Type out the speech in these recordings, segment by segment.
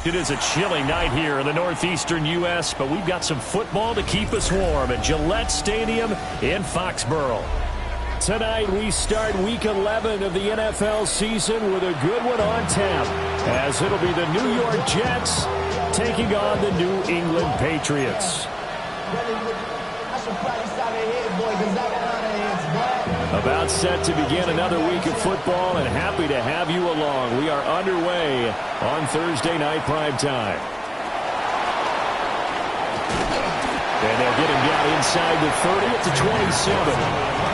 It is a chilly night here in the northeastern U.S., but we've got some football to keep us warm at Gillette Stadium in Foxborough. Tonight we start Week 11 of the NFL season with a good one on tap, as it'll be the New York Jets taking on the New England Patriots. About set to begin another week of football, and happy to have you along. We are underway on Thursday night primetime. And they'll get him down inside the 30 at the 27.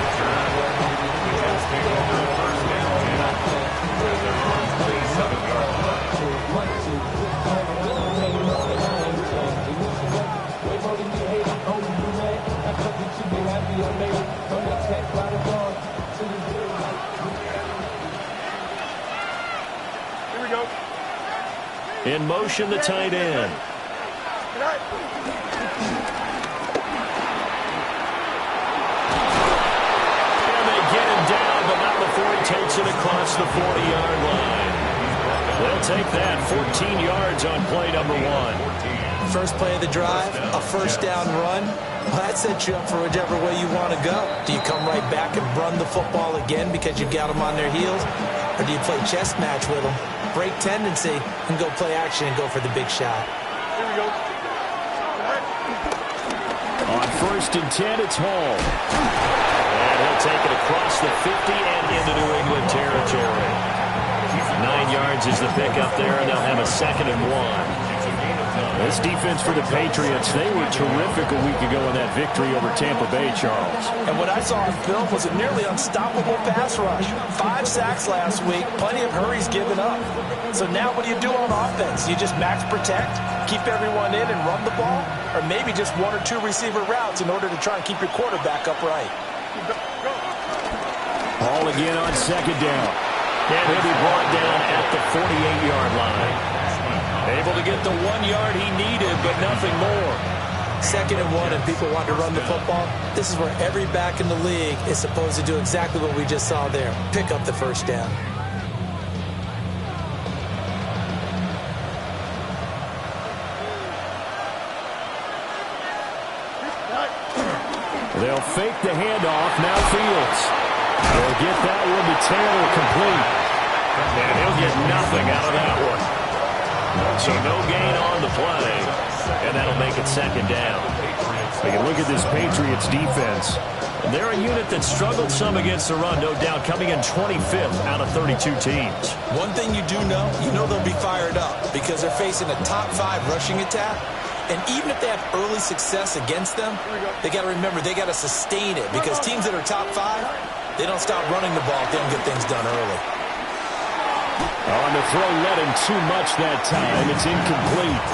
In motion, the tight end. And they get him down, but not before he takes it across the 40-yard line. They'll take that 14 yards on play number 1. First play of the drive, a first down run. Well, that sets you up for whichever way you want to go. Do you come right back and run the football again because you've got them on their heels? Or do you play chess match with them, break tendency, and go play action and go for the big shot? Here we go. On 1st and 10, it's Hall. And he'll take it across the 50 and into New England territory. 9 yards is the pickup there, and they'll have a 2nd and 1. This defense for the Patriots, they were terrific a week ago in that victory over Tampa Bay, Charles. And what I saw on film was a nearly unstoppable pass rush. 5 sacks last week, plenty of hurries given up. So now what do you do on offense? You just max protect, keep everyone in and run the ball? Or maybe just 1 or 2 receiver routes in order to try and keep your quarterback upright? Hall again on 2nd down. And he'll be brought down at the 48-yard line. Able to get the 1 yard he needed, but nothing more. 2nd and 1, and people want to run the football. This is where every back in the league is supposed to do exactly what we just saw there. Pick up the first down. They'll fake the handoff. Now Fields. They'll get that one to Taylor complete. And he'll get nothing out of that one. So no gain on the play, and that'll make it 2nd down. You can look at this Patriots defense. They're a unit that struggled some against the run, no doubt, coming in 25th out of 32 teams. One thing you do know, they'll be fired up because they're facing a top 5 rushing attack. And even if they have early success against them, they got to remember they got to sustain it because teams that are top 5, they don't stop running the ball if they don't get things done early. On the throw, led him too much that time. It's incomplete.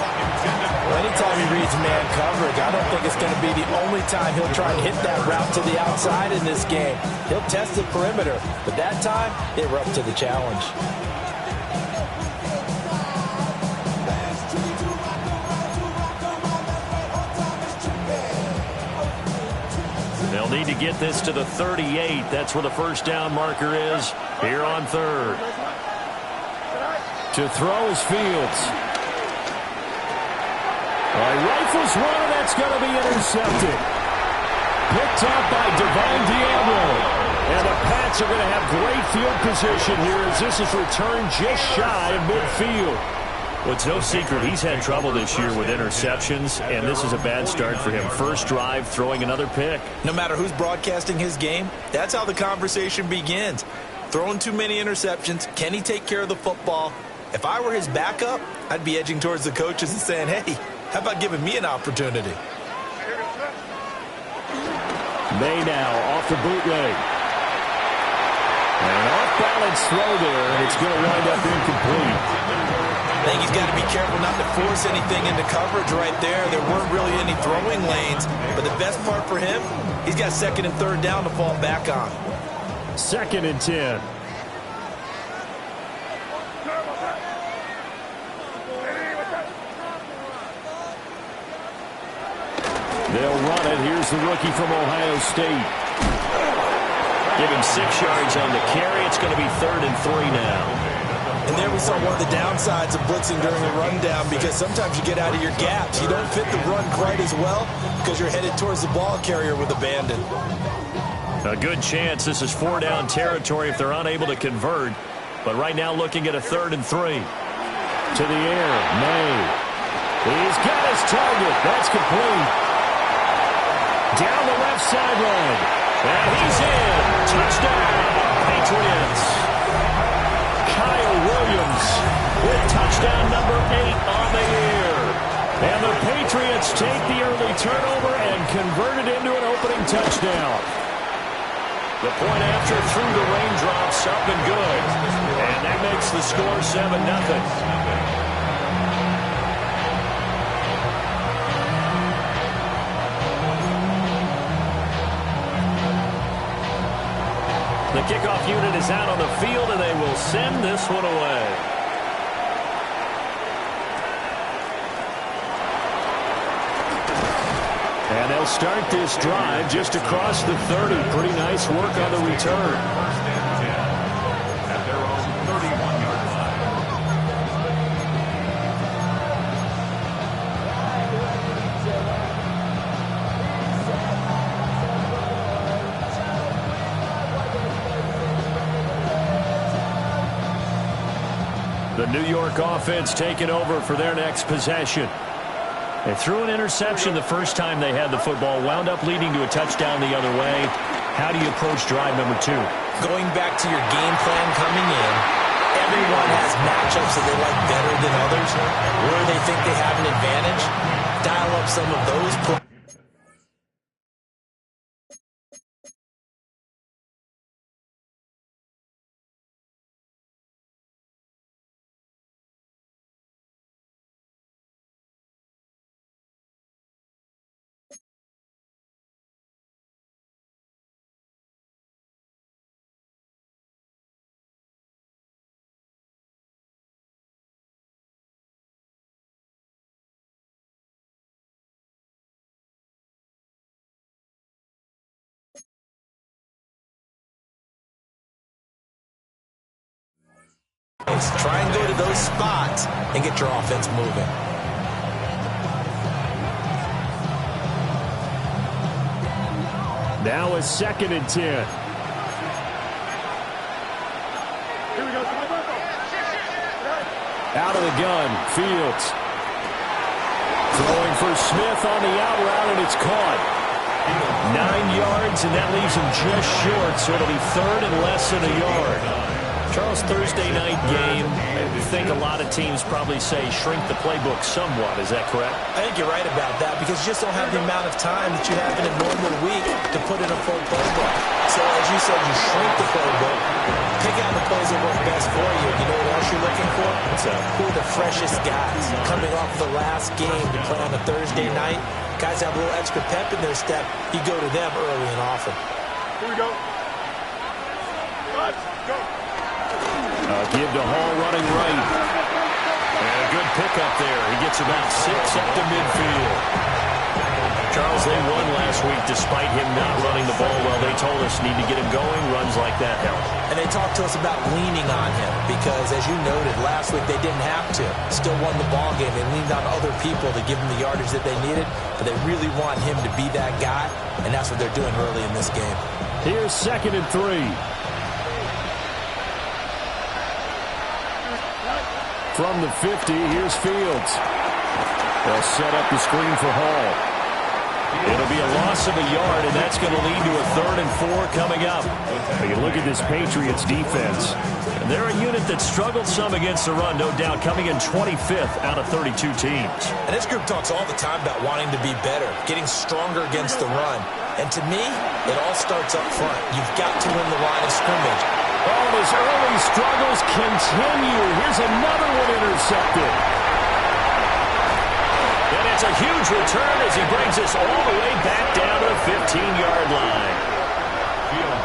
Well, anytime he reads man coverage, I don't think it's going to be the only time he'll try and hit that route to the outside in this game. He'll test the perimeter, but that time, they were up to the challenge. They'll need to get this to the 38. That's where the first down marker is here on 3rd. To throw is Fields. Rifles one, and that's going to be intercepted. Picked up by Divine Diablo. And the Pats are going to have great field position here as this is returned just shy of midfield. Well, it's no secret he's had trouble this year with interceptions, and this is a bad start for him. First drive, throwing another pick. No matter who's broadcasting his game, that's how the conversation begins. Throwing too many interceptions, can he take care of the football? If I were his backup, I'd be edging towards the coaches and saying, hey, how about giving me an opportunity? May now off the bootleg. An off-balance throw there, and it's going to wind up incomplete. I think he's got to be careful not to force anything into coverage right there. There weren't really any throwing lanes, but the best part for him, he's got 2nd and 3rd down to fall back on. 2nd and 10. They'll run it. Here's the rookie from Ohio State. Give him 6 yards on the carry. It's going to be 3rd and 3 now. And there we saw one of the downsides of blitzing during a rundown, because sometimes you get out of your gaps. You don't fit the run quite as well because you're headed towards the ball carrier with abandon. A good chance this is 4-down territory if they're unable to convert. But right now looking at a 3rd and 3. To the air, May. He's got his target. That's complete. Down the left sideline. And he's in. Touchdown, Patriots. Kyle Williams with touchdown number 8 on the year. And the Patriots take the early turnover and convert it into an opening touchdown. The point after through the raindrops, up and good. And that makes the score 7-0. The kickoff unit is out on the field, and they will send this one away. And they'll start this drive just across the 30. Pretty nice work on the return. At their own 31-yard line. The New York offense taking over for their next possession. They threw an interception the first time they had the football, wound up leading to a touchdown the other way. How do you approach drive number 2? Going back to your game plan coming in, everyone has matchups that they like better than others, where they think they have an advantage. Dial up some of those plays. Try and go to those spots and get your offense moving. Now a 2nd and 10. Here we go. Out of the gun, Fields. Throwing for Smith on the out route, and it's caught. 9 yards, and that leaves him just short, so it'll be 3rd and less than a yard. Charles, Thursday night game, I think a lot of teams probably say shrink the playbook somewhat. Is that correct? I think you're right about that, because you just don't have the amount of time that you have in a normal week to put in a full playbook. So as you said, you shrink the playbook, pick out the plays that work best for you. You know what else you're looking for? Who are the freshest guys coming off the last game to play on a Thursday night? Guys have a little extra pep in their step. You go to them early and often. Here we go. Let's go. Give to Hall running right. And a good pickup there. He gets about 6 up to midfield. Charles, they won last week despite him not running the ball well. They told us need to get him going. Runs like that help. And they talked to us about leaning on him because, as you noted, last week they didn't have to. Still won the ball game. They leaned on other people to give them the yardage that they needed, but they really want him to be that guy, and that's what they're doing early in this game. Here's 2nd and 3. From the 50, here's Fields. They'll set up the screen for Hall. It'll be a loss of a yard, and that's going to lead to a 3rd and 4 coming up. You look at this Patriots defense. And they're a unit that struggled some against the run, no doubt, coming in 25th out of 32 teams. And this group talks all the time about wanting to be better, getting stronger against the run. And to me, it all starts up front. You've got to win the line of scrimmage. Oh, his early struggles continue. Here's another one intercepted. And it's a huge return as he brings us all the way back down to the 15-yard line.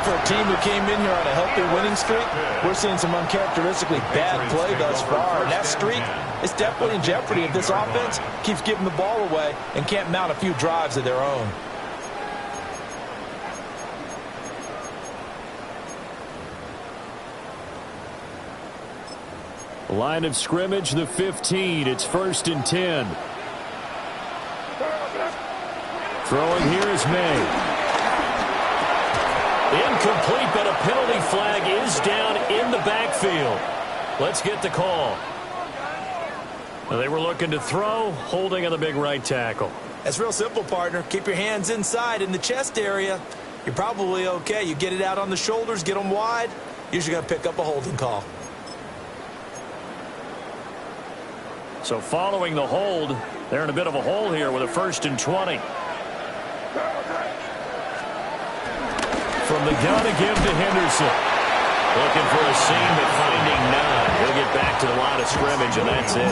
For a team who came in here on a healthy winning streak, we're seeing some uncharacteristically bad play thus far. And that streak is definitely in jeopardy if this offense keeps giving the ball away and can't mount a few drives of their own. Line of scrimmage, the 15. It's 1st and 10. Throwing here is May. Incomplete, but a penalty flag is down in the backfield. Let's get the call. They were looking to throw, holding on the big right tackle. That's real simple, partner. Keep your hands inside in the chest area. You're probably okay. You get it out on the shoulders, get them wide. Usually going to pick up a holding call. So following the hold, they're in a bit of a hole here with a 1st and 20. From the gun to give to Henderson. Looking for a seam, but finding none. He'll get back to the line of scrimmage, and that's it.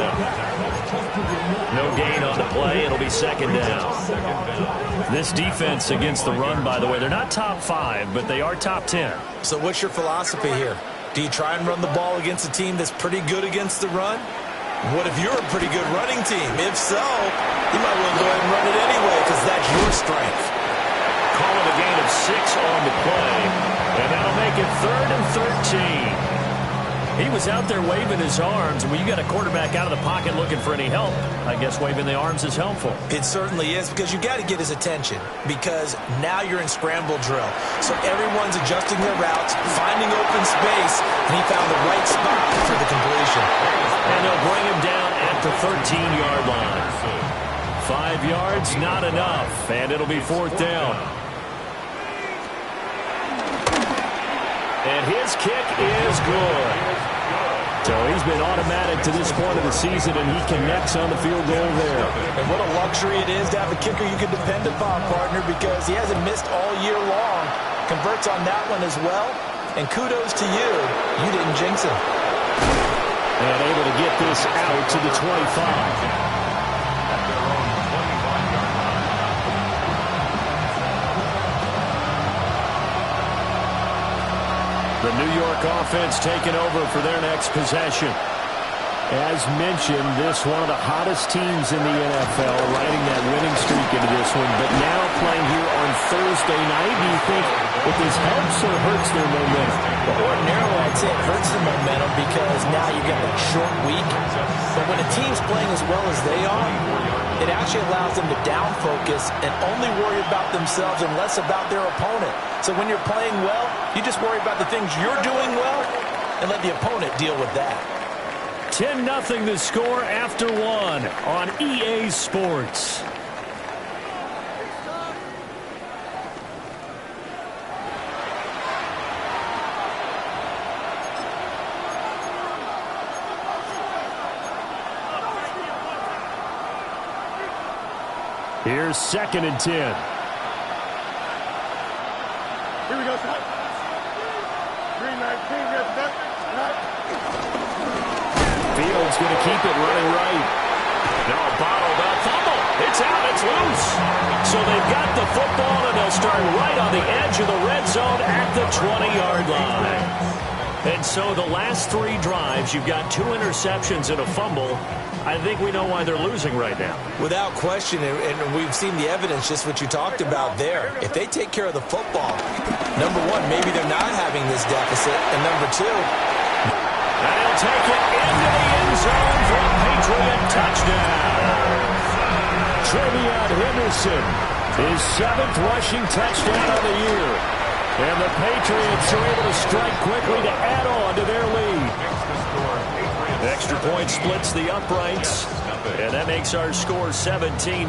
No gain on the play. It'll be 2nd down. This defense against the run, by the way, they're not top 5, but they are top 10. So what's your philosophy here? Do you try and run the ball against a team that's pretty good against the run? What if you're a pretty good running team? If so, you might well go ahead and run it anyway because that's your strength. Call it a gain of 6 on the play, and that'll make it 3rd and 13. He was out there waving his arms. When you got a quarterback out of the pocket looking for any help, I guess waving the arms is helpful. It certainly is because you got to get his attention because now you're in scramble drill. So everyone's adjusting their routes, finding open space, and he found the right spot for the completion. And they'll bring him down at the 13-yard line. 5 yards, not enough, and it'll be 4th down. And his kick is good. So he's been automatic to this point of the season, and he connects on the field goal there. And what a luxury it is to have a kicker you can depend upon, partner, because he hasn't missed all year long. Converts on that one as well. And kudos to you. You didn't jinx him. And able to get this out to the 25. The New York offense taking over for their next possession. As mentioned, this one of the hottest teams in the NFL, riding that winning streak into this one, but now playing here on Thursday night. Do you think if this helps or hurts their momentum? Well, ordinarily, I'd say it hurts the momentum because now you get that short week. But when a team's playing as well as they are, it actually allows them to down focus and only worry about themselves and less about their opponent. So when you're playing well, you just worry about the things you're doing well and let the opponent deal with that. 10-0 the score after 1 on EA Sports. Here's 2nd and 10. Here we go, son. 319, yes, that. Fields going to keep it running right. Now a bottled up fumble. It's out. It's loose. So they've got the football, and they'll start right on the edge of the red zone at the 20-yard line. And so the last 3 drives, you've got 2 interceptions and a fumble. I think we know why they're losing right now. Without question, and we've seen the evidence, just what you talked about there. If they take care of the football, number one, maybe they're not having this deficit, and number 2, and he'll take it into the end zone for a Patriot touchdown. Trevion Henderson, his 7th rushing touchdown of the year. And the Patriots are able to strike quickly to add on to their lead. Extra point splits the uprights, and that makes our score 17-0.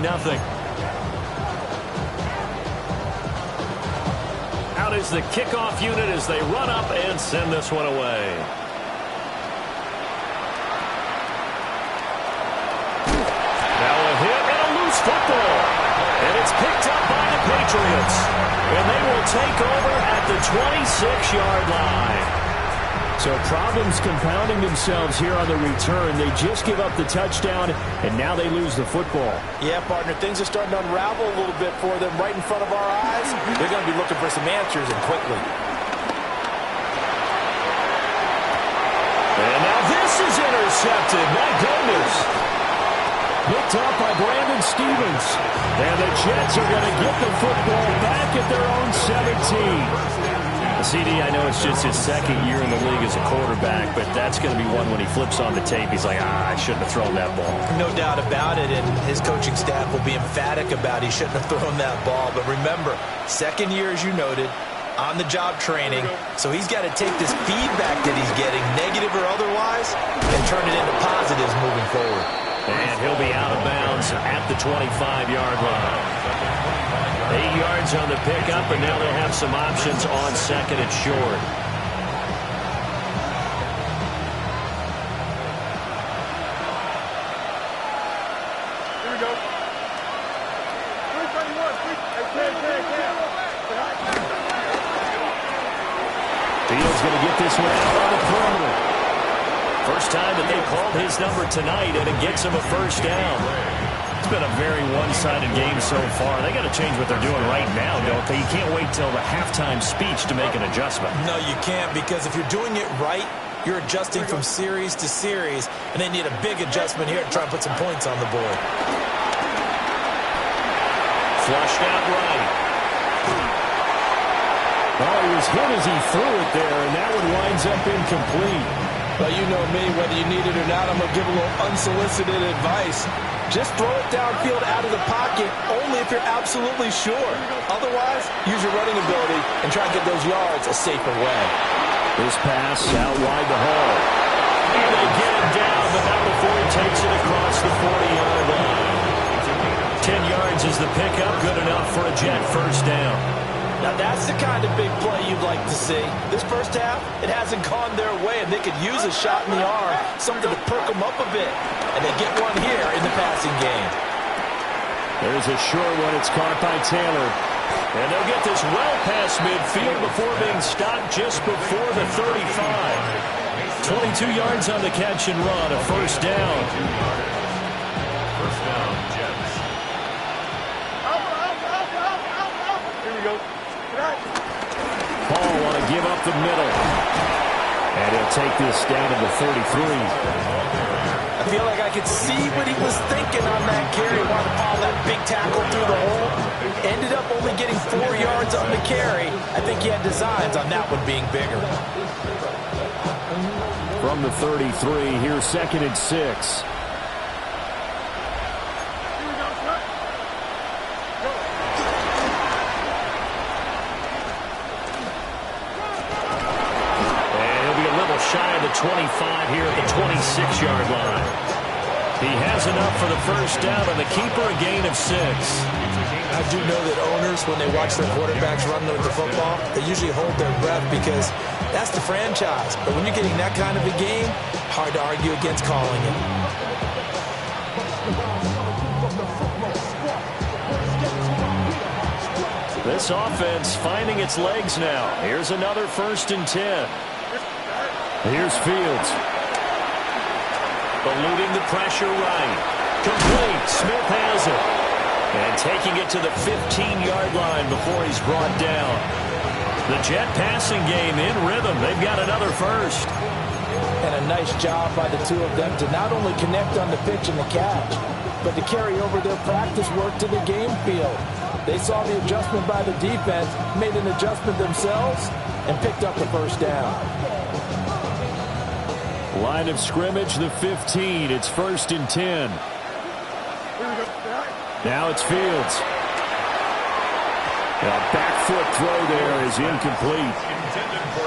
Out is the kickoff unit as they run up and send this one away. Now a hit and a loose football. And it's picked up by the Patriots. And they will take over at the 26-yard line. So problems compounding themselves here on the return. They just give up the touchdown, and now they lose the football. Yeah, partner, things are starting to unravel a little bit for them right in front of our eyes. They're going to be looking for some answers, and quickly. And now this is intercepted. My goodness. Picked up by Brandon Stevens. And the Jets are going to get the football back at their own 17. CD, I know it's just his second year in the league as a quarterback, but that's going to be one when he flips on the tape. He's like, I shouldn't have thrown that ball. No doubt about it, and his coaching staff will be emphatic about he shouldn't have thrown that ball. But remember, second year, as you noted, on-the-job training, so he's got to take this feedback that he's getting, negative or otherwise, and turn it into positives moving forward. And he'll be out of bounds at the 25-yard line. 8 yards on the pickup, and now they'll have some options on second and short. Here we go. 321. Fields going to get this one out on the perimeter. First time that they called his number tonight, and it gets him a first down. It's been a very one-sided game so far. They got to change what they're doing right now, don't they? You can't wait till the halftime speech to make an adjustment. No, you can't, because if you're doing it right, you're adjusting from series to series, and they need a big adjustment here to try and put some points on the board. Flushed out right. Oh, he was hit as he threw it there, and that one winds up incomplete. Well, you know me, whether you need it or not, I'm going to give a little unsolicited advice. Just throw it downfield out of the pocket only if you're absolutely sure. Otherwise, use your running ability and try to get those yards a safer way. This pass out wide the hole. And they get him down, but not before he takes it across the 40-yard line. 10 yards is the pickup, good enough for a Jet first down. Now, that's the kind of big play you'd like to see. This first half, it hasn't gone their way, and they could use a shot in the arm, something to perk them up a bit. And they get one here in the passing game. There's a short one. It's caught by Taylor. And they'll get this well past midfield before being stopped just before the 35. 22 yards on the catch and run, a first down. First down, Jets. Here we go. Paul want to give up the middle. And he'll take this down to the 33. I feel like I could see what he was thinking on that carry. Wanted to follow that big tackle through the hole. Ended up only getting 4 yards on the carry. I think he had designs on that one being bigger. From the 33, here's second and 6. Shy of the 25 here at the 26-yard line. He has enough for the first down, and the keeper a gain of 6. I do know that owners, when they watch their quarterbacks run with the football, they usually hold their breath because that's the franchise. But when you're getting that kind of a game, hard to argue against calling it. This offense finding its legs now. Here's another first and 10. Here's Fields. Eluding the pressure right. Complete. Smith has it. And taking it to the 15-yard line before he's brought down. The Jet passing game in rhythm. They've got another first. And a nice job by the two of them to not only connect on the pitch and the catch, but to carry over their practice work to the game field. They saw the adjustment by the defense, made an adjustment themselves, and picked up the first down. Line of scrimmage, the 15. It's first and 10. Now it's Fields. A back foot throw there is incomplete.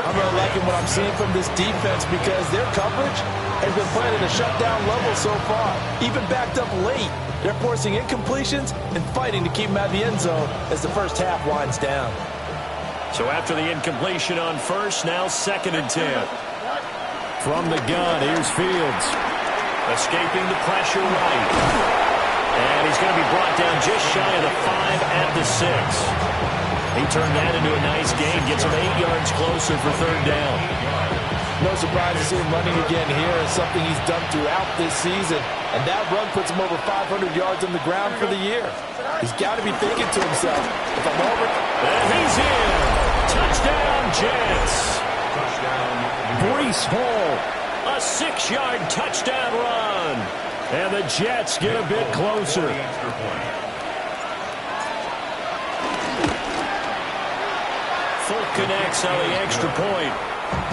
I'm really liking what I'm seeing from this defense because their coverage has been playing at a shutdown level so far. Even backed up late, they're forcing incompletions and fighting to keep them out of the end zone as the first half winds down. So after the incompletion on first, now second and 10. From the gun, here's Fields. Escaping the pressure right. And he's going to be brought down just shy of the 5 at the 6. He turned that into a nice gain, gets him 8 yards closer for third down. No surprise to see him running again here. It's something he's done throughout this season. And that run puts him over 500 yards on the ground for the year. He's got to be thinking to himself, if I'm over... And he's in. Touchdown, Jets. Breece Hall, a 6-yard touchdown run. And the Jets get a bit closer. Full connects on the extra point,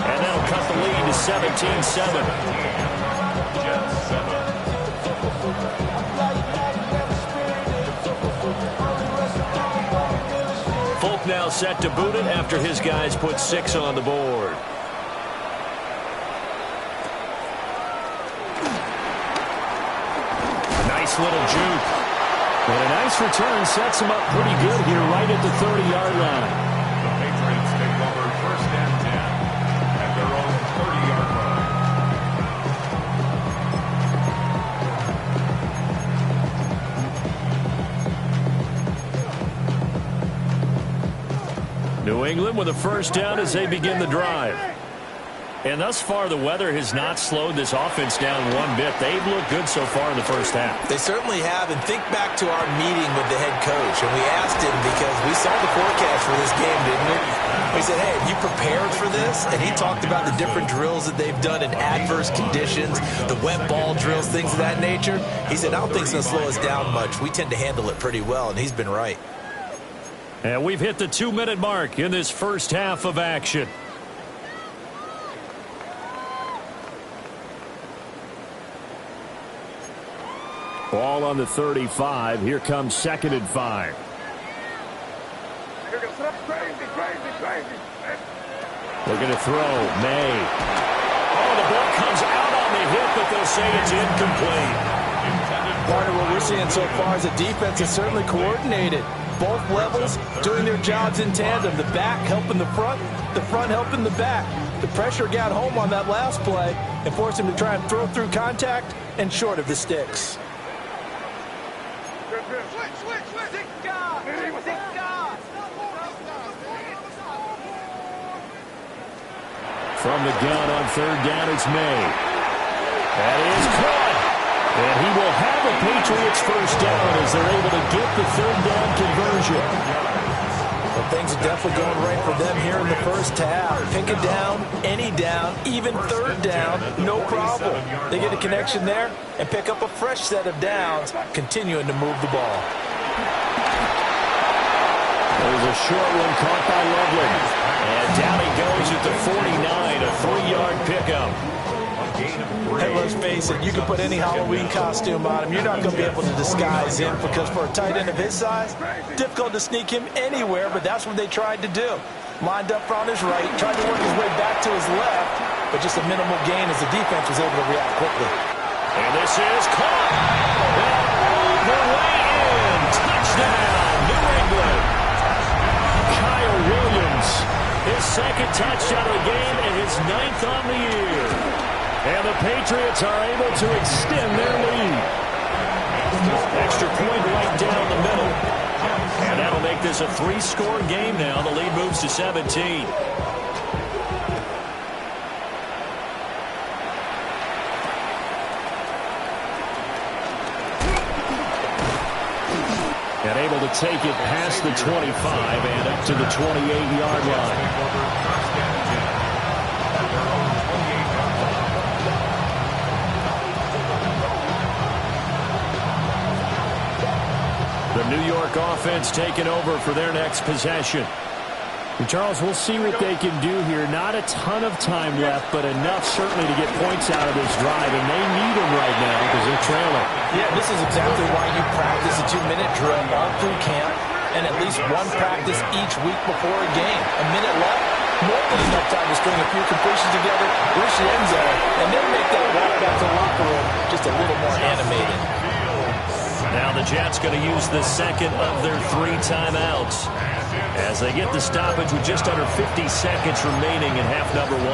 and that'll cut the lead to 17-7. Folk now set to boot it after his guys put 6 on the board. A nice little juke. And a nice return sets him up pretty good here right at the 30-yard line. The Patriots take over first and 10 at their own 30-yard line. New England with a first down as they begin the drive. And thus far, the weather has not slowed this offense down one bit. They've looked good so far in the first half. They certainly have. And think back to our meeting with the head coach. And we asked him because we saw the forecast for this game, didn't we? We said, hey, have you prepared for this? And he talked about the different drills that they've done in adverse conditions, the wet ball drills, things of that nature. He said, I don't think it's going to slow us down much. We tend to handle it pretty well, and he's been right. And we've hit the 2-minute mark in this first half of action. Ball on the 35. Here comes 2nd and 5. They're going to throw. May. Oh, the ball comes out on the hip, but they'll say it's incomplete. Part of what we're seeing so far is the defense is certainly coordinated. Both levels doing their jobs in tandem. The back helping the front helping the back. The pressure got home on that last play and forced him to try and throw through contact and short of the sticks. From the gun on 3rd down, it's May. That is caught. And he will have a Patriots first down as they're able to get the 3rd down conversion. Well, things are definitely going right for them here in the first half. Pick a down, any down, even 3rd down, no problem. They get a connection there and pick up a fresh set of downs, continuing to move the ball. There's a short one caught by Loveland. And down he goes at the 49, a 3-yard pickup. Hey, let's face it, you can put any Halloween costume on him. You're not going to be able to disguise him because for a tight end of his size, difficult to sneak him anywhere, but that's what they tried to do. Lined up on his right, tried to work his way back to his left, but just a minimal gain as the defense was able to react quickly. And this is caught. All the way in. Touchdown, New England. Kyle Williams, his 2nd touchdown of the game and his 9th on the year. And the Patriots are able to extend their lead. Extra point right down the middle. And that'll make this a 3-score game now. The lead moves to 17. And able to take it past the 25 and up to the 28-yard line. The New York offense taking over for their next possession. And Charles, we'll see what they can do here. Not a ton of time left, but enough certainly to get points out of this drive, and they need them right now because they're trailing. Yeah, this is exactly why you practice a 2-minute drill all through camp and at least one practice each week before a game. A minute left, more than enough time to string a few completions together, reach the end zone, and then make that walk back to the locker room just a little more animated. Now the Jets going to use the 2nd of their 3 timeouts as they get the stoppage with just under 50 seconds remaining in half number 1.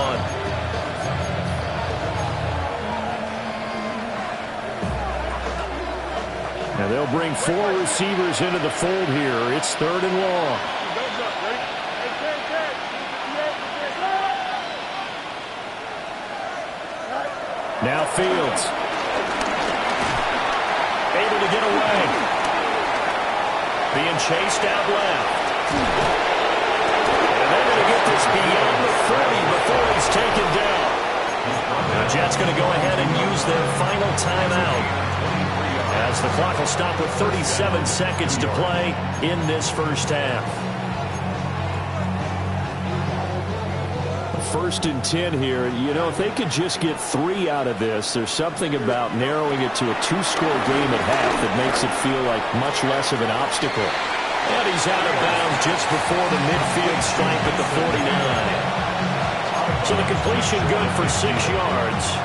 Now they'll bring 4 receivers into the fold here. It's 3rd and long. Now Fields. Able to get away. Being chased out left. And they're going to get this beyond the 30 before he's taken down. Now Jets going to go ahead and use their final timeout as the clock will stop with 37 seconds to play in this first half. 1st and 10 here. You know, if they could just get 3 out of this, there's something about narrowing it to a 2-score game at half that makes it feel like much less of an obstacle. And he's out of bounds just before the midfield stripe at the 49. So the completion good for 6 yards.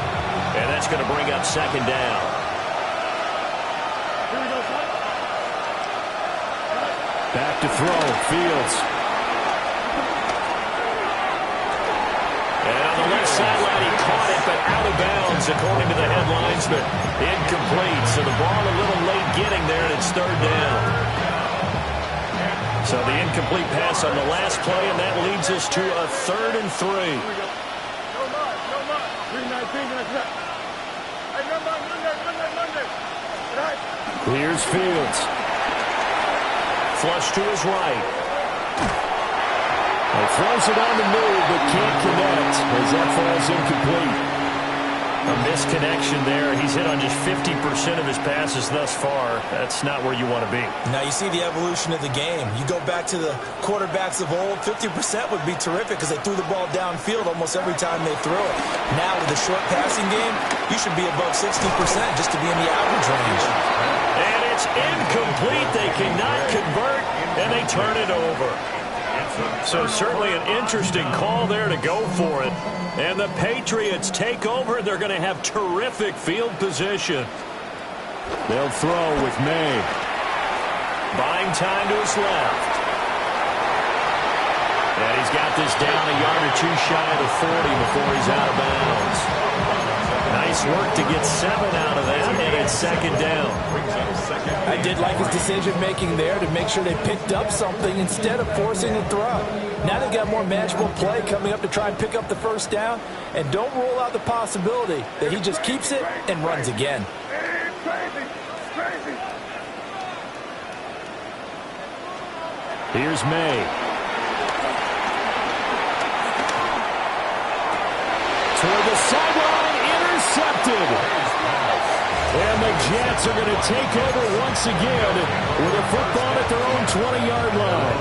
And that's going to bring up 2nd down. Back to throw, Fields. And on the left sideline, he caught it, but out of bounds, according to the head linesman. Incomplete, so the ball a little late getting there, and it's 3rd down. So the incomplete pass on the last play, and that leads us to a 3rd and 3. Here's Fields. Flush to his right. He throws it on the move, but can't connect as that falls incomplete. A misconnection there. He's hit on just 50% of his passes thus far. That's not where you want to be. Now you see the evolution of the game. You go back to the quarterbacks of old, 50% would be terrific because they threw the ball downfield almost every time they threw it. Now with the short passing game, you should be above 60% just to be in the average range. And it's incomplete. They cannot convert, and they turn it over. So certainly an interesting call there to go for it. And the Patriots take over. They're going to have terrific field position. They'll throw with May. Buying time to his left. And he's got this down a yard or 2 shy of the 40 before he's out of bounds. Nice work to get 7 out of that, and it's 2nd down. I did like his decision-making there to make sure they picked up something instead of forcing a throw. Now they've got more manageable play coming up to try and pick up the 1st down, and don't rule out the possibility that he just keeps it and runs again. Here's May. Toward the sideline, intercepted. And the Jets are going to take over once again with a football at their own 20-yard line.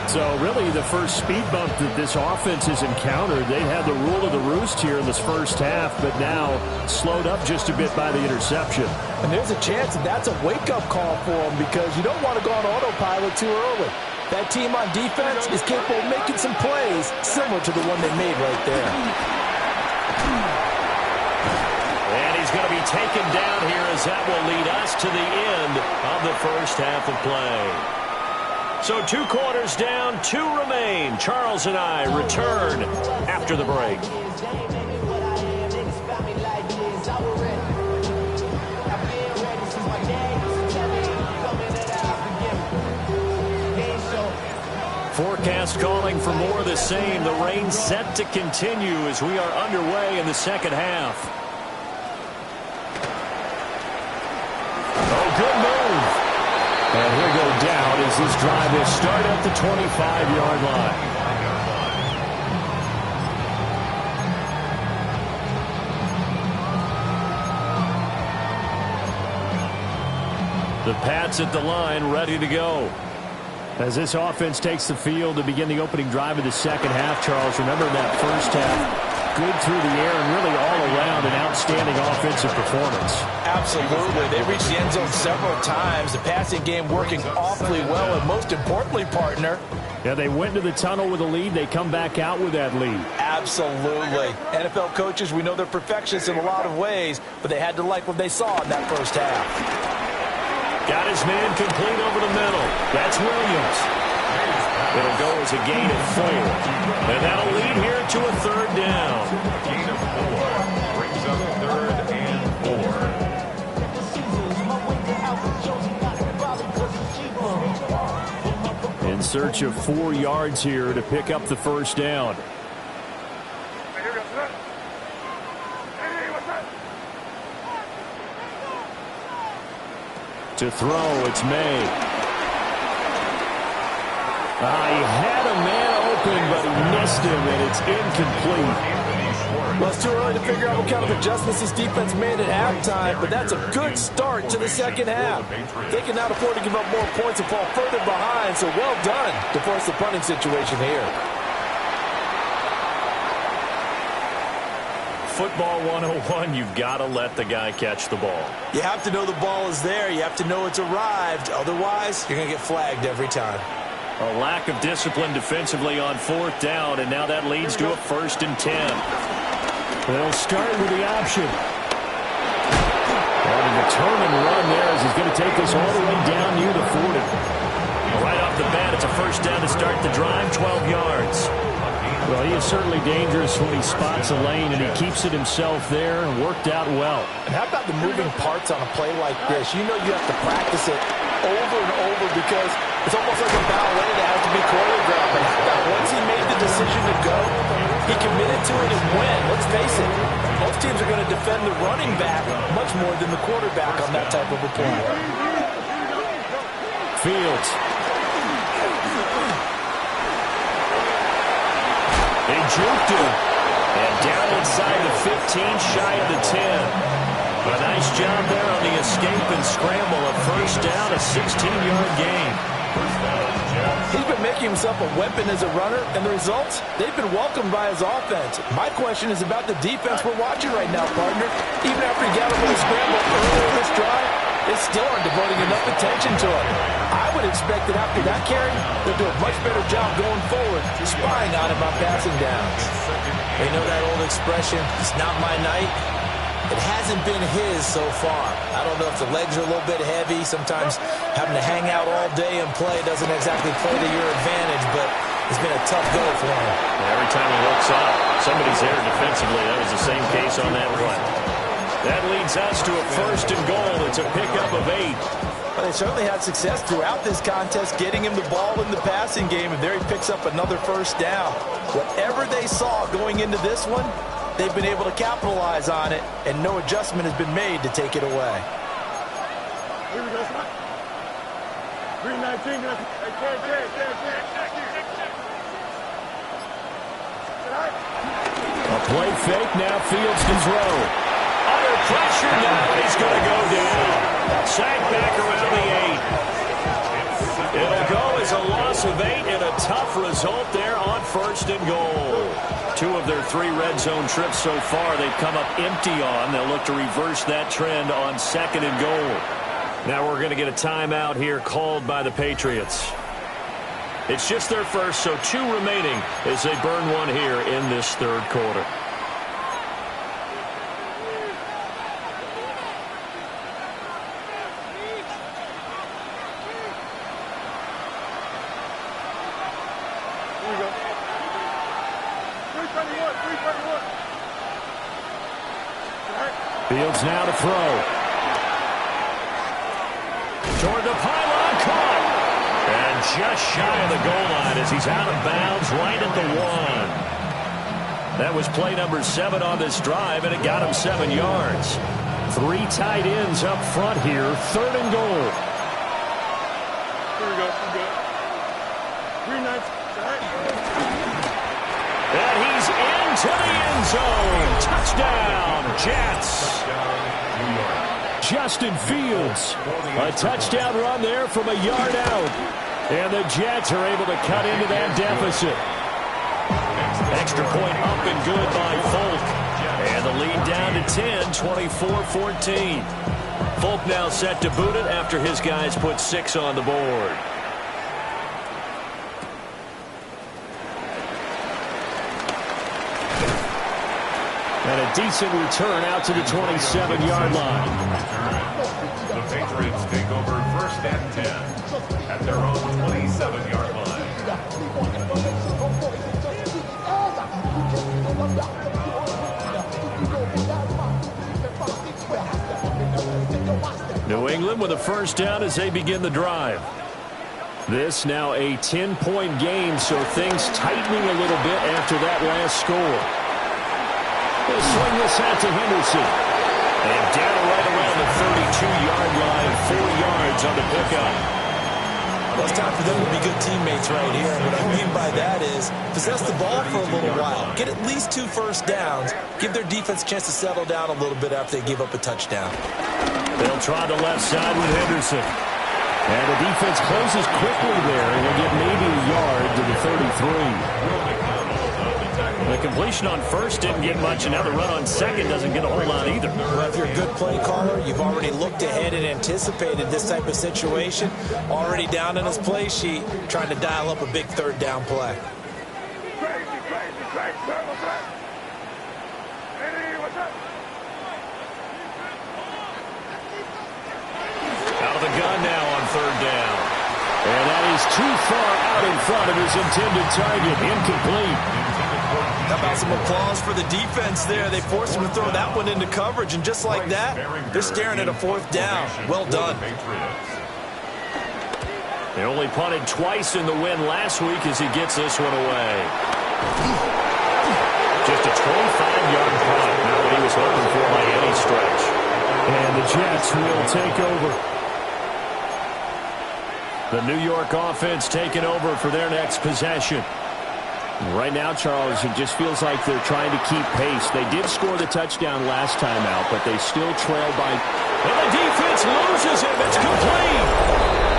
So really the first speed bump that this offense has encountered, they had the rule of the roost here in this first half, but now slowed up just a bit by the interception. And there's a chance that that's a wake-up call for them because you don't want to go on autopilot too early. That team on defense is capable of making some plays similar to the one they made right there. And he's going to be taken down here as that will lead us to the end of the first half of play. So 2 quarters down, 2 remain. Charles and I return after the break. Forecast calling for more of the same. The rain set to continue as we are underway in the second half. Oh, good move. And he'll go down as this drive will start at the 25-yard line. The Pats at the line, ready to go. As this offense takes the field to begin the opening drive of the second half, Charles, remember that first half, good through the air and really all around an outstanding offensive performance. Absolutely. They reached the end zone several times. The passing game working awfully well, and most importantly, partner, yeah, they went to the tunnel with a lead. They come back out with that lead. Absolutely. NFL coaches, we know they're perfectionists in a lot of ways, but they had to like what they saw in that first half. Got his man complete over the middle. That's Williams. It'll go as a gain of 4. And that'll lead here to a 3rd down. Gain of 4 brings up 3rd and 4. In search of 4 yards here to pick up the first down. To throw, it's May. He had a man open, but he missed him, and it's incomplete. Well, it's too early to figure out what kind of adjustments this defense made at halftime, but that's a good start to the second half. They can now afford to give up more points and fall further behind, so well done to force the punting situation here. football 101, you've got to let the guy catch the ball. You have to know the ball is there. You have to know it's arrived. Otherwise, you're going to get flagged every time. A lack of discipline defensively on 4th down, and now that leads to a 1st and 10. They'll start with the option. And a determined run there as he's going to take this all the way down near the 40. Right off the bat, it's a 1st down to start the drive, 12 yards. Well, he is certainly dangerous when he spots a lane, and he keeps it himself there and worked out well. And how about the moving parts on a play like this? You know you have to practice it over and over because it's almost like a ballet that has to be choreographed. But how about once he made the decision to go, he committed to it and went. Let's face it, most teams are going to defend the running back much more than the quarterback on that type of a play. Fields. They juked him. And down inside the 15, shy of the 10. A nice job there on the escape and scramble. A 1st down, a 16-yard gain. He's been making himself a weapon as a runner, and the results, they've been welcomed by his offense. My question is about the defense we're watching right now, partner. Even after he got a little scramble earlier this drive, they still aren't devoting enough attention to it. I would expect that after that carry, they'll do a much better job going forward, spying on him on passing downs. They know that old expression, it's not my night. It hasn't been his so far. I don't know if the legs are a little bit heavy. Sometimes having to hang out all day and play doesn't exactly play to your advantage, but it's been a tough go for him. Every time he looks up, somebody's there defensively. That was the same case on that play. That leads us to a 1st and goal. It's a pickup of 8. Well, they certainly had success throughout this contest, getting him the ball in the passing game, and there he picks up another 1st down. Whatever they saw going into this one, they've been able to capitalize on it, and no adjustment has been made to take it away. Here we go. 319. A play fake, now Fields to throw. Under pressure, now he's going to go down. Sacked back around the 8. It'll go as a loss of 8 and a tough result there on 1st and goal. 2 of their 3 red zone trips so far they've come up empty on. They'll look to reverse that trend on 2nd and goal. Now we're going to get a timeout here called by the Patriots. It's just their first, so 2 remaining as they burn one here in this 3rd quarter. Fields now to throw. Toward the pylon, caught. And just shy of the goal line as he's out of bounds right at the 1. That was play number 7 on this drive, and it got him 7 yards. 3 tight ends up front here, 3rd and goal. Here we go. We're good. 3-9. And he's into the end zone. Touchdown, Jets. Justin Fields. A touchdown run there from a yard out. And the Jets are able to cut into that deficit. Extra point up and good by Folk. And the lead down to 10, 24-14. Folk now set to boot it after his guys put 6 on the board. And a decent return out to the 27-yard line. The Patriots take over 1st and 10 at their own 27-yard line. New England with a 1st down as they begin the drive. This now a 10-point game, so things tightening a little bit after that last score. They'll swing this out to Henderson. And down right around the 32-yard line, 4 yards on the pickup. Well, it's time for them to be good teammates right here. And what I mean by that is possess the ball for a little while. Get at least 2 first downs. Give their defense a chance to settle down a little bit after they give up a touchdown. They'll try the left side with Henderson. And the defense closes quickly there, and will get maybe a yard to the 33. The completion on first didn't get much, and now the run on second doesn't get a whole lot either. Well, if you're a good play caller, you've already looked ahead and anticipated this type of situation. Already down in his play sheet, trying to dial up a big third down play. Out of the gun now on third down. And that is too far out in front of his intended target. Incomplete. How about some applause for the defense there? They forced him to throw that one into coverage, and just like that, they're staring at a fourth down. Well done. They only punted twice in the win last week as he gets this one away. Just a 25-yard punt. Not what he was hoping for by any stretch. And the Jets will take over. The New York offense taking over for their next possession. Right now, Charles, it just feels like they're trying to keep pace. They did score the touchdown last time out, but they still trail by. And the defense loses him. It's complete.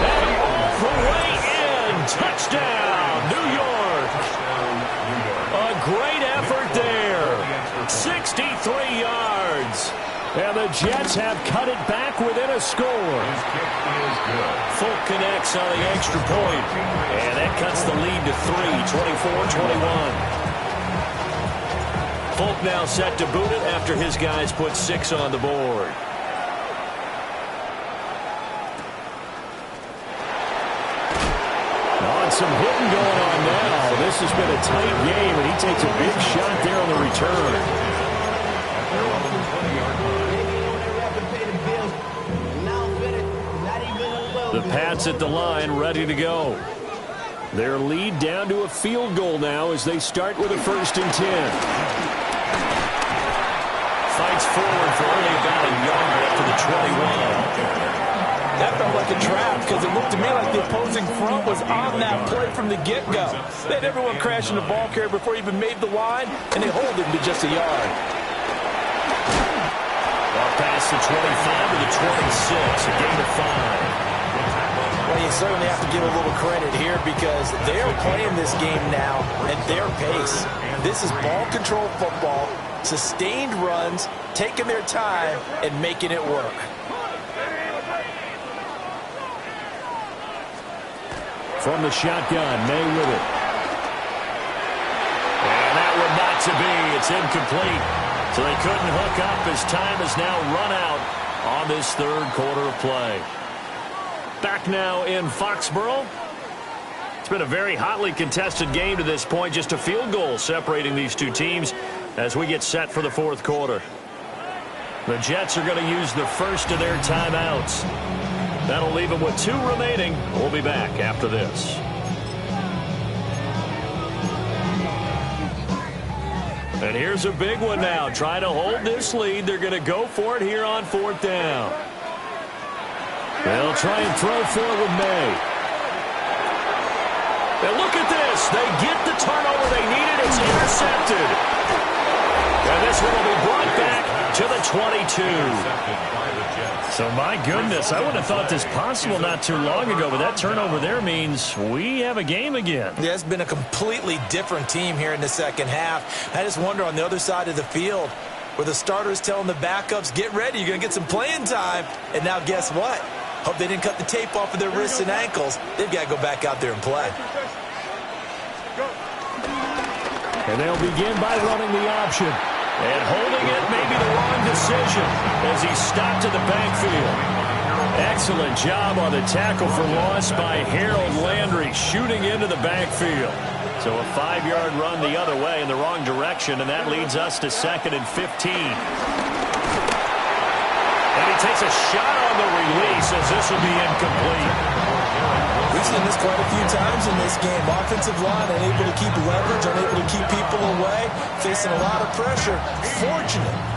And off the way in. Touchdown, New York. A great effort there. 63 yards. And the Jets have cut it back within a score. Folk connects on the extra point. And that cuts the lead to 3, 24-21. Folk now set to boot it after his guys put 6 on the board. Oh, some hitting going on now. This has been a tight game, and he takes a big shot there on the return. The Pats at the line, ready to go. Their lead down to a field goal now as they start with a 1st and 10. Fights forward for only about a yard up to the 21. That felt like a trap because it looked to me like the opposing front was on that play from the get-go. They had everyone crashing the ball carrier before he even made the line, and they hold him to just a yard. Well, past the 25 to the 26, a gain of 5. Well, you certainly have to give a little credit here because they are playing this game now at their pace. This is ball control football, sustained runs, taking their time, and making it work. From the shotgun, May with it. And that one not to be. It's incomplete. So they couldn't hook up as time has now run out on this third quarter of play. Back now in Foxborough. It's been a very hotly contested game to this point. Just a field goal separating these two teams as we get set for the fourth quarter. The Jets are going to use the first of their timeouts. That'll leave them with 2 remaining. We'll be back after this. And here's a big one now. Trying to hold this lead. They're going to go for it here on 4th down. They'll try and throw for it with May. And look at this. They get the turnover they needed. It's intercepted. And this one will be brought back to the 22. So, my goodness, I wouldn't have thought this possible not too long ago, but that turnover there means we have a game again. Yeah, it's been a completely different team here in the second half. I just wonder on the other side of the field where the starters telling the backups, get ready, you're going to get some playing time. And now guess what? Hope they didn't cut the tape off of their wrists and ankles. They've got to go back out there and play. And they'll begin by running the option. And holding it may be the wrong decision as he's stopped in the backfield. Excellent job on the tackle for loss by Harold Landry, shooting into the backfield. So a 5-yard run the other way in the wrong direction, and that leads us to 2nd and 15. And he takes a shot on the release as this will be incomplete. We've seen this quite a few times in this game. Offensive line unable to keep leverage, unable to keep people away, facing a lot of pressure.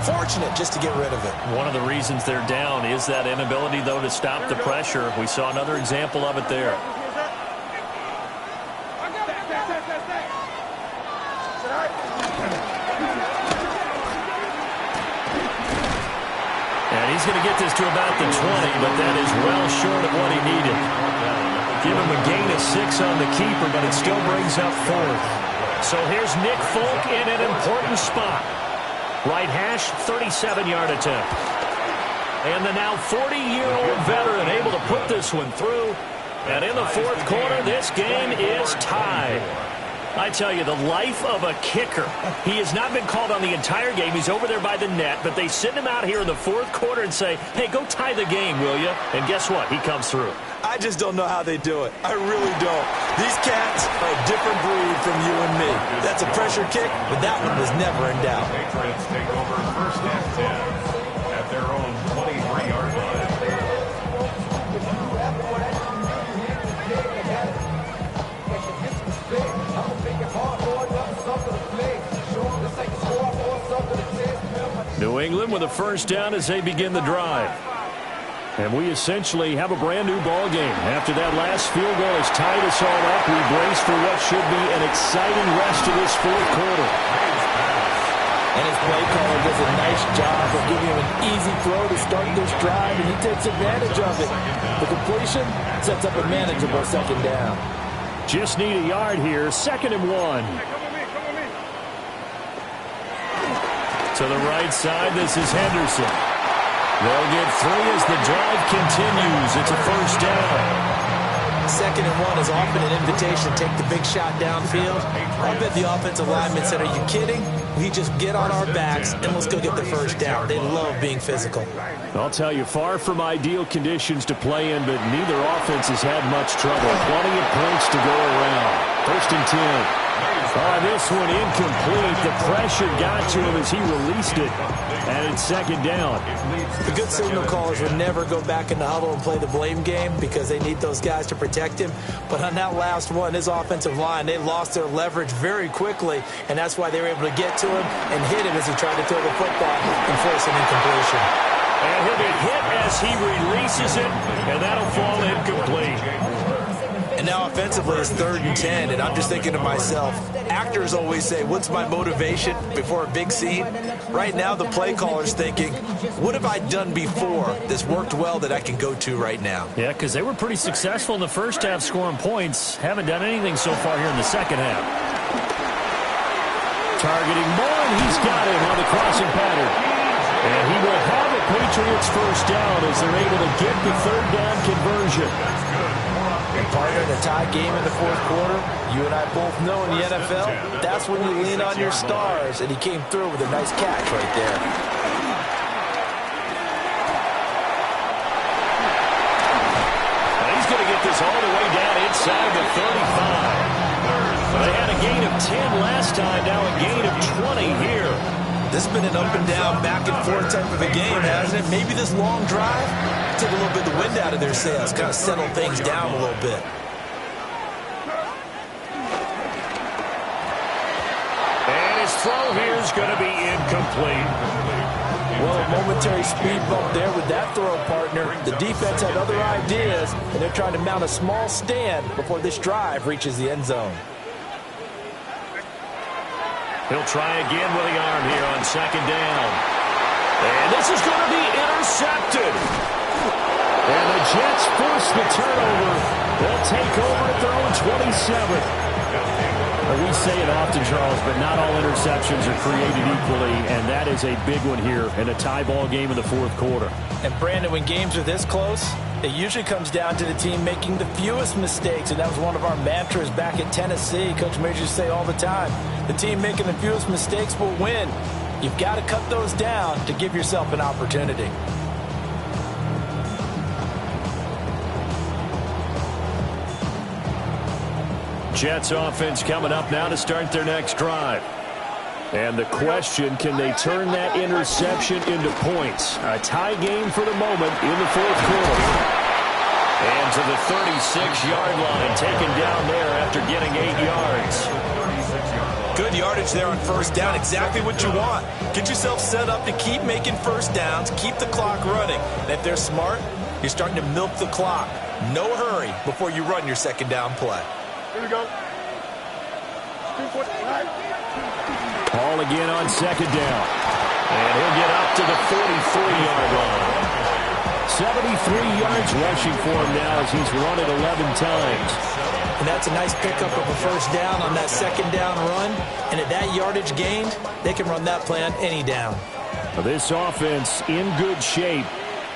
Fortunate just to get rid of it. One of the reasons they're down is that inability, though, to stop the pressure. We saw another example of it there. And he's going to get this to about the 20, but that is well short of what he needed. Give him a gain of 6 on the keeper, but it still brings up 4th. So here's Nick Folk in an important spot. Right hash, 37-yard attempt. And the now 40-year-old veteran able to put this one through. And in the fourth quarter, this game is tied. I tell you, the life of a kicker. He has not been called on the entire game. He's over there by the net, but they send him out here in the fourth quarter and say, hey, go tie the game, will you? And guess what? He comes through. I just don't know how they do it. I really don't. These cats are a different breed from you and me. That's a pressure kick, but that one was never in doubt. Patriots take over first and 10 at their own 23-yard line. New England with a first down as they begin the drive. And we essentially have a brand new ball game. After that last field goal has tied us all up, we brace for what should be an exciting rest of this fourth quarter. And his play caller does a nice job of giving him an easy throw to start this drive, and he takes advantage of it. The completion sets up a manageable second down. Just need a yard here. 2nd and 1. To the right side, this is Henderson. They'll get 3 as the drive continues. It's a first down. 2nd and 1 is often an invitation to take the big shot downfield. I bet the offensive lineman said, are you kidding? We just get on our backs and let's go get the first down. They love being physical. I'll tell you, far from ideal conditions to play in, but neither offense has had much trouble. Plenty of points to go around. 1st and 10. Oh, this one incomplete. The pressure got to him as he released it. And it's 2nd down. The good signal callers would never go back in the huddle and play the blame game because they need those guys to protect him. But on that last one, his offensive line, they lost their leverage very quickly, and that's why they were able to get to him and hit him as he tried to throw the football and force an incompletion. And he'll be hit as he releases it, and that'll fall incomplete. And now offensively it's 3rd and 10, and I'm just thinking to myself, actors always say, what's my motivation before a big scene? Right now the play caller's thinking, what have I done before that's worked well that I can go to right now? Yeah, because they were pretty successful in the first half scoring points. Haven't done anything so far here in the second half. Targeting Moore, and he's got him on the crossing pattern. And he will have a Patriots first down as they're able to get the 3rd down conversion. And partner, in a tie game in the fourth quarter, you and I both know in the NFL, that's when you lean on your stars, and he came through with a nice catch right there. And he's going to get this all the way down inside the 35. They had a gain of 10 last time, now a gain of 20 here. This has been an up and down, back and forth type of a game, hasn't it? Maybe this long drive took a little bit of the wind out of their sails, kind of settled things down a little bit. And his throw here is going to be incomplete. Well, a momentary speed bump there with that throw, partner. The defense had other ideas, and they're trying to mount a small stand before this drive reaches the end zone. He'll try again with the arm here on 2nd down. And this is going to be intercepted. And the Jets force the turnover. They'll take over at their own 27. We say it often, Charles, but not all interceptions are created equally, and that is a big one here in a tie ball game in the fourth quarter. And, Brandon, when games are this close, it usually comes down to the team making the fewest mistakes, and that was one of our mantras back at Tennessee. Coach Majors used to say all the time, the team making the fewest mistakes will win. You've got to cut those down to give yourself an opportunity. Jets offense coming up now to start their next drive. And the question, can they turn that interception into points? A tie game for the moment in the fourth quarter. And to the 36-yard line, taken down there after getting 8 yards. Good yardage there on first down, exactly what you want. Get yourself set up to keep making first downs, keep the clock running. And if they're smart, you're starting to milk the clock. No hurry before you run your second down play. Here we go. Hall again on 2nd down. And he'll get up to the 43-yard line. 73 yards rushing for him now as he's run it 11 times. And that's a nice pickup of a first down on that second down run. And at that yardage gained, they can run that play on any down. This offense in good shape.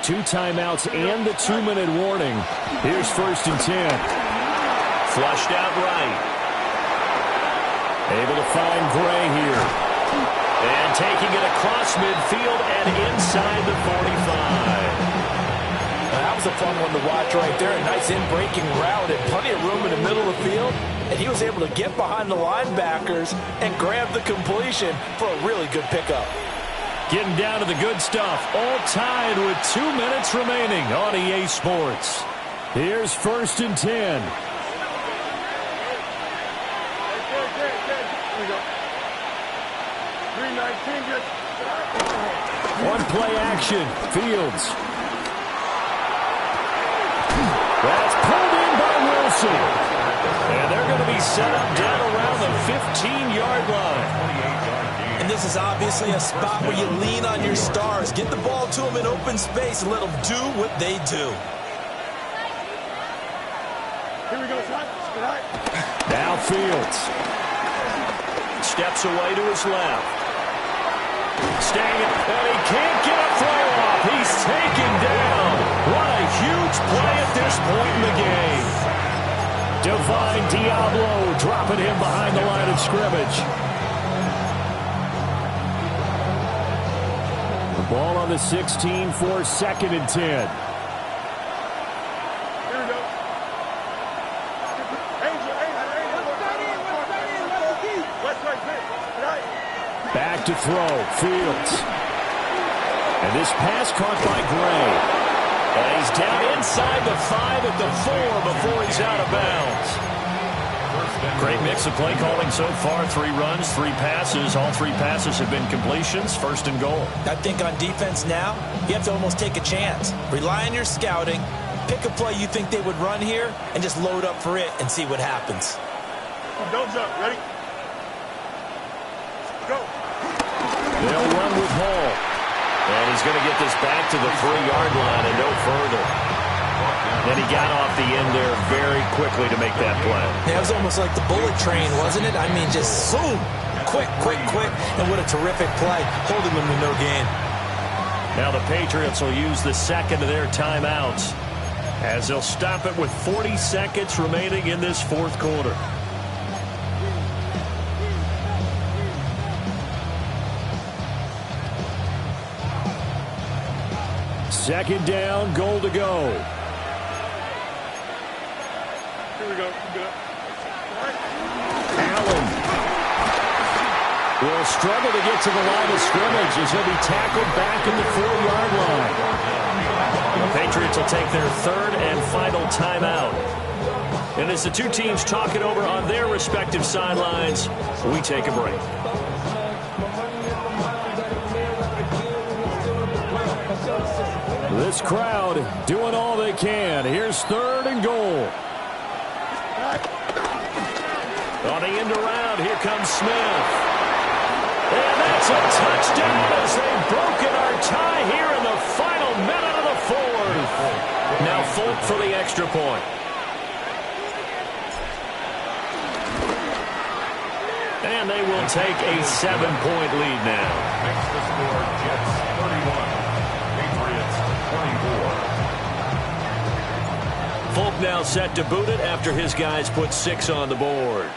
2 timeouts and the 2-minute warning. Here's 1st and 10. Flushed out right. Able to find Gray here. And taking it across midfield and inside the 45. That was a fun one to watch right there. A nice in-breaking route and plenty of room in the middle of the field. And he was able to get behind the linebackers and grab the completion for a really good pickup. Getting down to the good stuff. All tied with 2 minutes remaining on EA Sports. Here's 1st and 10. Here we go. 319, just... One play action. Fields. That's pulled in by Wilson. And they're going to be set up down around the 15-yard line. And this is obviously a spot where you lean on your stars. Get the ball to them in open space and let them do what they do. Here we go, son. Now Fields. Steps away to his left. Staying it, and he can't get a throw off. He's taken down. What a huge play at this point in the game. Divine Diablo dropping him behind the line of scrimmage. The ball on the 16 for 2nd and 10. Here we go. Back to throw. Fields. And this pass caught by Gray. And he's down inside the 5 at the 4 before he's out of bounds. Great mix of play calling so far. 3 runs, 3 passes. All 3 passes have been completions. 1st and goal. I think on defense now, you have to almost take a chance. Rely on your scouting. Pick a play you think they would run here and just load up for it and see what happens. Don't jump. Ready? Go. They'll run with Hall. And he's going to get this back to the 3-yard line and no further. And he got off the end there very quickly to make that play. Yeah, it was almost like the bullet train, wasn't it? I mean, just zoom. Quick, quick, quick. And what a terrific play, holding them to no gain. Now the Patriots will use the 2nd of their timeouts as they'll stop it with 40 seconds remaining in this 4th quarter. Second down, goal to go. Here we go. Good. Allen will struggle to get to the line of scrimmage as he'll be tackled back at the 4-yard line. The Patriots will take their 3rd and final timeout. And as the 2 teams talk it over on their respective sidelines, we take a break. This crowd doing all they can. Here's 3rd and goal. On the end around, here comes Smith. And that's a touchdown as they've broken our tie here in the final minute of the 4th. Now Folk for the extra point. And they will take a 7-point lead now. Makes the score Jets 31, Patriots 24. Folk now set to boot it after his guys put 6 on the board.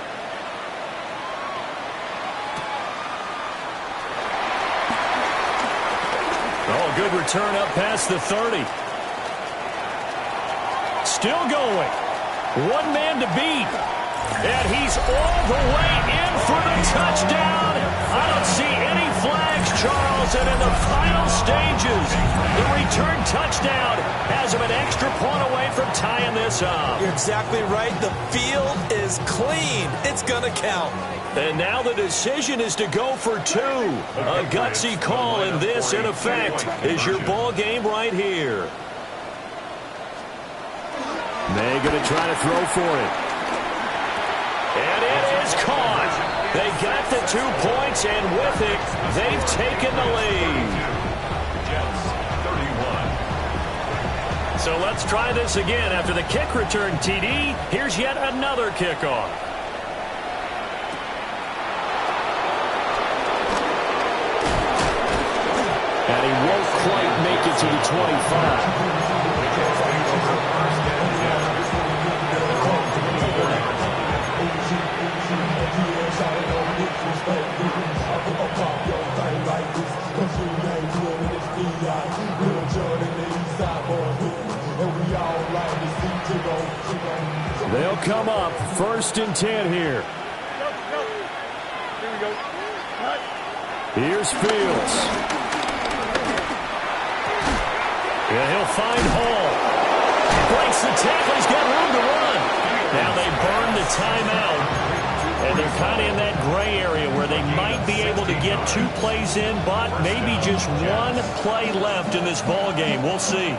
Oh, good return up past the 30. Still going. 1 man to beat. And he's all the way in for the touchdown. I don't see any flags, Charles. And in the final stages, the return touchdown has him an extra point away from tying this up. You're exactly right. The field is clean. It's going to count. And now the decision is to go for 2. A gutsy call, and this, in effect, is your ball game right here. They're going to try to throw for it. And it is caught. They got the 2 points, and with it, they've taken the lead. Jets 31. So let's try this again. After the kick return TD, here's yet another kickoff. And he won't quite make it to the 25. They'll come up 1st and 10 here. Here we go. Cut. Here's Fields. Yeah, he'll find Hall. Breaks the tackle. He's got room to run. Now they burn the timeout. And they're kind of in that gray area where they might be able to get 2 plays in, but maybe just 1 play left in this ball game. We'll see.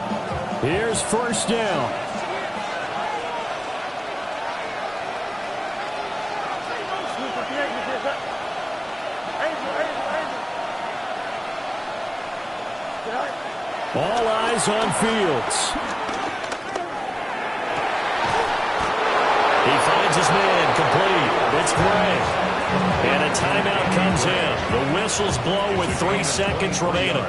Here's 1st down. All eyes on Fields. He finds his man complete. It's Gray. And a timeout comes in. The whistles blow with 3 seconds remaining.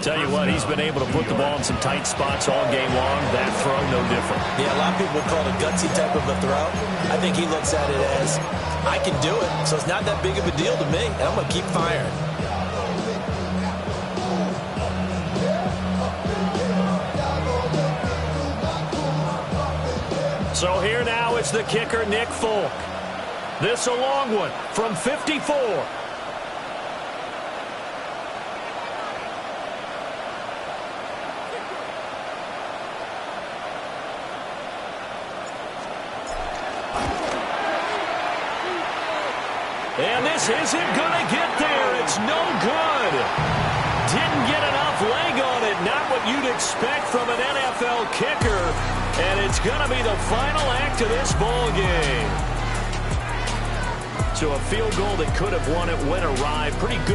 Tell you what, he's been able to put the ball in some tight spots all game long. That throw, no different. Yeah, a lot of people call it a gutsy type of a throw. I think he looks at it as, I can do it, so it's not that big of a deal to me, and I'm going to keep firing. So here now is the kicker, Nick Folk. This a long one from 54. And this isn't going to get there. It's no good. Didn't get enough leg on it. Not what you'd expect from an NFL kicker. And it's going to be the final act of this ball game. So a field goal that could have won it went awry. Pretty good.